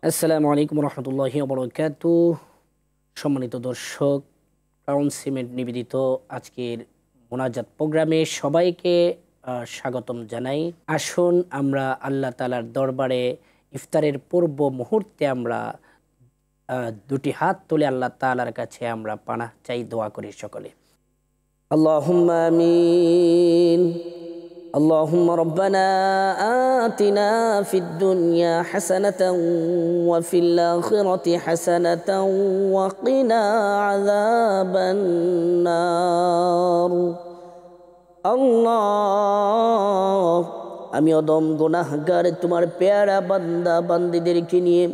আসসালামু আলাইকুম রহমতুল্লাহি ওবরাকাতুহ। সম্মানিত দর্শক, ক্রাউন সিমেন্ট নিবেদিত আজকের মোনাজাত প্রোগ্রামে সবাইকে স্বাগতম জানাই। আসুন আমরা আল্লাহ তাআলার দরবারে ইফতারের পূর্ব মুহূর্তে আমরা দুটি হাত তুলে আল্লাহ তাআলার কাছে আমরা পানাহ চাই, দোয়া করি সকলে। আল্লাহুম্মা আমিন। اللهم ربنا آتنا في الدنيا حسنة وفي الآخرة حسنة وقنا عذاب النار। আল্লাহ, আমি অদম গুনাহগার তোমার পেয়ারা বান্দা বান্দীদেরকে নিয়ে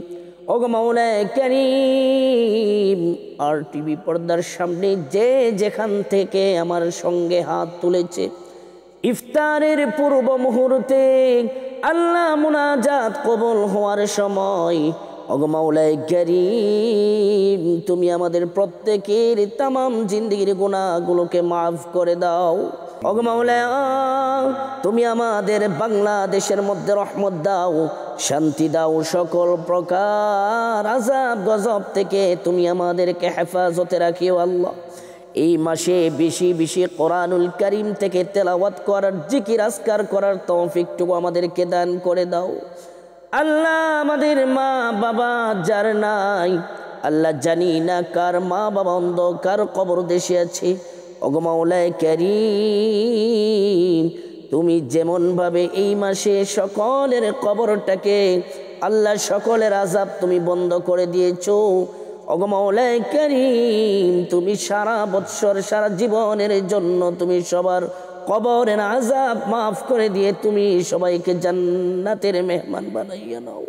ওগো মাওলায়ে কারীম আর টিভি পর্দার সামনে যে যেখান থেকে আমার সঙ্গে হাত তুলেছে, ইফতারের পূর্ব মুহূর্তে আল্লাহ মুনাজাত কবুল হওয়ার সময় ওগো মাওলায়ে কারীম তুমি আমাদের প্রত্যেকের তামাম জিন্দেগির গুনাহগুলোকে মাফ করে দাও। ওগো মাওলানা, তুমি আমাদের বাংলাদেশের মধ্যে রহমত দাও, শান্তি দাও, সকল প্রকার আযাব গজব থেকে তুমি আমাদেরকে হেফাজতে রাখিও আল্লাহ। এই মাসে বেশি বেশি কোরআনুল কারীম থেকে তেলাওয়াত করার, জিকির আজকার করার তৌফিকটুকু আমাদেরকে দান করে দাও আল্লাহ। আমাদের মা বাবা যার নাই, আল্লাহ জানি না কার মা বাবা অন্ধকার কবর দেশে আছে, ওগো মাওলায়ে কারীম তুমি যেমন ভাবে এই মাসে সকলের কবরটাকে আল্লাহ সকলের আযাব তুমি বন্ধ করে দিয়েছো, ওগো মাওলায়ে কারীম তুমি সারা বৎসর সারা জীবনের জন্য তুমি সবার কবরের আযাব মাফ করে দিয়ে তুমি সবাইকে জান্নাতের মেহমান বানাইয়া নাও।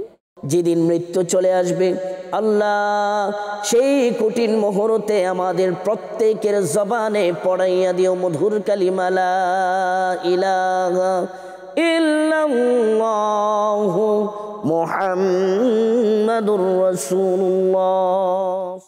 যেদিন মৃত্যু চলে আসবে আল্লাহ, সেই কঠিন মুহূর্তে আমাদের প্রত্যেকের জবানে পড়াইয়া দিও মধুর কালিমা লা ইলাহা ইল্লাল্লাহু মুহাম্মাদুর রাসূলুল্লাহ।